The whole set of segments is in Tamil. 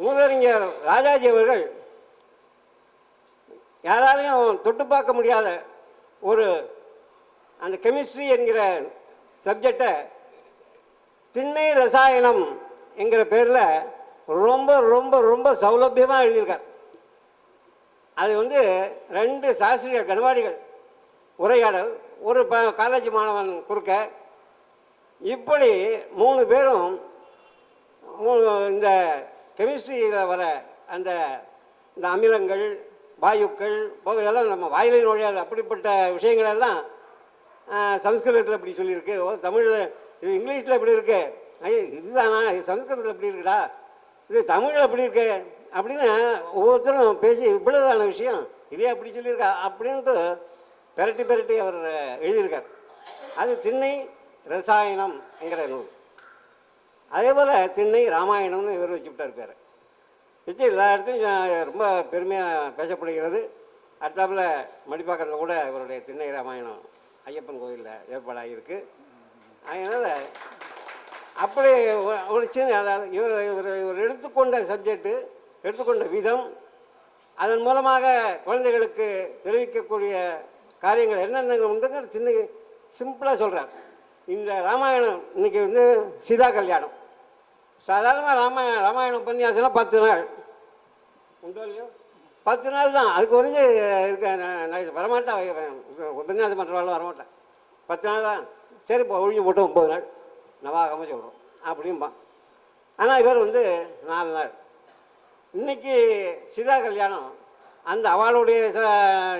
மூதறிஞர் ராஜாஜி அவர்கள் யாராலையும் தொட்டு பார்க்க முடியாத ஒரு அந்த கெமிஸ்ட்ரி என்கிற சப்ஜெக்டை திண்ணை ரசாயனம் என்கிற பேரில் ரொம்ப ரொம்ப ரொம்ப சௌலபியமாக எழுதியிருக்கார். அது வந்து 2 சாஸ்திரியர் கணவாடிகள் உரையாடல், ஒரு காலேஜ் மாணவன் குறுக்க, இப்படி 3 பேரும் இந்த கெமிஸ்ட்ரியில் வர அந்த இந்த அமிலங்கள், வாயுக்கள் இதெல்லாம் நம்ம வாயிலை நுழையாது அப்படிப்பட்ட விஷயங்கள் எல்லாம் சம்ஸ்கிருதத்தில் இப்படி சொல்லியிருக்கு, தமிழில் இது இங்கிலீஷில் இப்படி இருக்கு, இதுதானா இது சம்ஸ்கிருதத்தில் இப்படி இருக்குடா, இது தமிழில் எப்படி இருக்கு அப்படின்னு ஒவ்வொருத்தரும் பேசி இவ்வளோதான விஷயம் இதே அப்படி சொல்லியிருக்கா அப்படின்ட்டு பெரட்டி அவர் எழுதியிருக்கார். அது திண்ணை ரசாயனம் என்கிற நூல். அதே போல் திண்ணை ராமாயணம்னு இவர் வச்சுக்கிட்டார் பேர். வச்சு எல்லா இடத்துலையும் ரொம்ப பெருமையாக பேசப்படுகிறது. அடுத்தாப்பில் மடிப்பாக்கத்தில் கூட இவருடைய திண்ணை ராமாயணம் ஐயப்பன் கோயிலில் ஏற்பாடாகிருக்கு. அதனால் அப்படி ஒரு சின்ன அதாவது இவர் எடுத்துக்கொண்ட சப்ஜெக்டு, எடுத்துக்கொண்ட விதம், அதன் மூலமாக குழந்தைகளுக்கு தெரிவிக்கக்கூடிய காரியங்கள் என்னென்ன உண்டுங்க சின்ன சிம்பிளாக சொல்கிறார். இந்த ராமாயணம் இன்றைக்கி வந்து சீதா கல்யாணம். சாதாரணமாக ராமாயணம் உபன்யாசம்னா 10 நாள் உண்டோ இல்லையோ, 10 நாள் தான். அதுக்கு வந்து இருக்க வரமாட்டேன், உபன்யாசம் பண்ணுறவாளும் வரமாட்டேன். 10 நாள் தான். சரி இப்போ ஒழிஞ்சு போட்டு 9 நாள் நவாகமாக சொல்கிறோம் அப்படின்பா. ஆனால் இவர் வந்து 4 நாள். இன்றைக்கி சீதா கல்யாணம் அந்த அவளுடைய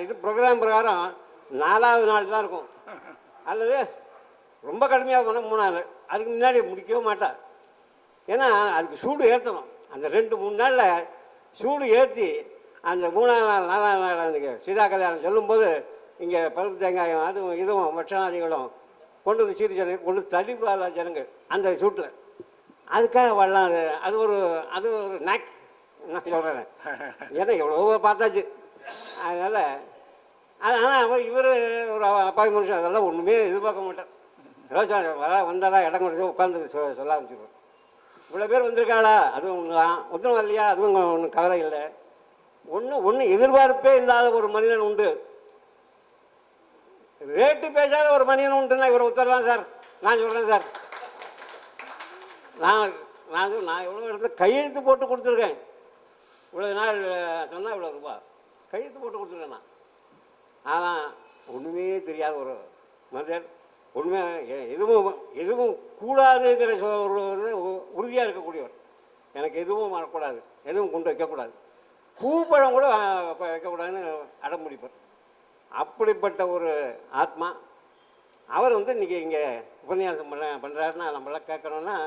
இது ப்ரோக்ராம் பிரகாரம் 4வது நாள் தான் இருக்கும், அல்லது ரொம்ப கடுமையாக போனால் 3 நாள். அதுக்கு முன்னாடி முடிக்கவே மாட்டாள். ஏன்னா அதுக்கு சூடு ஏற்றணும். அந்த 2-3 நாளில் சூடு ஏற்றி அந்த 3ஆவது நாள் 4வது நாள் அன்றைக்கி சீதா கல்யாணம் சொல்லும்போது இங்கே பருப்பு தேங்காயம் அதுவும் இதுவும் வட்சணாதிகளும் கொண்டு வந்து சீர்ஜனை கொண்டு தள்ளிவிடாத ஜனங்கள் அந்த சூட்டில். அதுக்காக வரலாம். அது ஒரு நாக் நான் சொல்கிறேன். ஏன்னா எவ்வளோ பார்த்தாச்சு. அதனால் ஆனால் இவர் ஒரு அப்பாவி மனுஷன், அதெல்லாம் ஒன்றுமே எதிர்பார்க்க மாட்டார். ஏதோ வந்தாடா இடம் கொடுத்து உட்காந்து சொல்ல ஆரம்பிச்சிடுவோம். இவ்வளோ பேர் வந்திருக்காளா அதுவும் ஒன்று தான், ஒன்றும் வரலையா அதுவும் ஒன்றும் கவலை இல்லை. ஒன்று எதிர்பார்ப்பே இல்லாத ஒரு மனிதன் உண்டு, ரேட்டு பேசாத ஒரு மனிதன் உண்டுன்னா இவர் ஒருத்தர் தான் சார். நான் சொல்கிறேன் சார், நான் எவ்வளோ இடத்துல கையெழுத்து போட்டு கொடுத்துருக்கேன். இவ்வளோ நாள் சொன்னால் இவ்வளோ ரூபா கையெழுத்து போட்டு கொடுத்துருக்கேன் நான். ஆனால் ஒன்றுமே தெரியாத ஒரு மனிதர், ஒன்றுமே எதுவும் கூடாதுங்கிற ஒரு உறுதியாக இருக்கக்கூடியவர். எனக்கு எதுவும் வரக்கூடாது, எதுவும் கொண்டு வைக்கக்கூடாது, பூப்பழம் கூட வைக்கக்கூடாதுன்னு அடம் முடிப்பார். அப்படிப்பட்ட ஒரு ஆத்மா அவர் வந்து இன்றைக்கி இங்கே உபன்யாசம் பண்ணுறாருன்னா நம்மளாம் கேட்கணுன்னா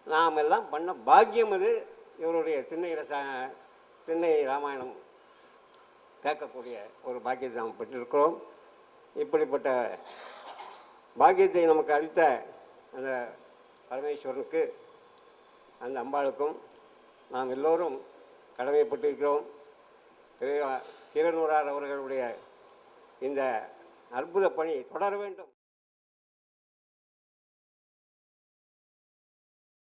நாம் எல்லாம் பண்ண பாக்கியம். அது இவருடைய திண்ணை ராமாயணம் கேட்கக்கூடிய ஒரு பாக்கியத்தை நாம் பெற்றிருக்கிறோம். இப்படிப்பட்ட பாக்கியத்தை நமக்கு அளித்த அந்த பரமேஸ்வரனுக்கு, அந்த அம்பாளுக்கும் நாம் எல்லோரும் கடமைப்பட்டிருக்கிறோம். கிரணூரார் அவர்களுடைய இந்த அற்புத பணி தொடர வேண்டும்.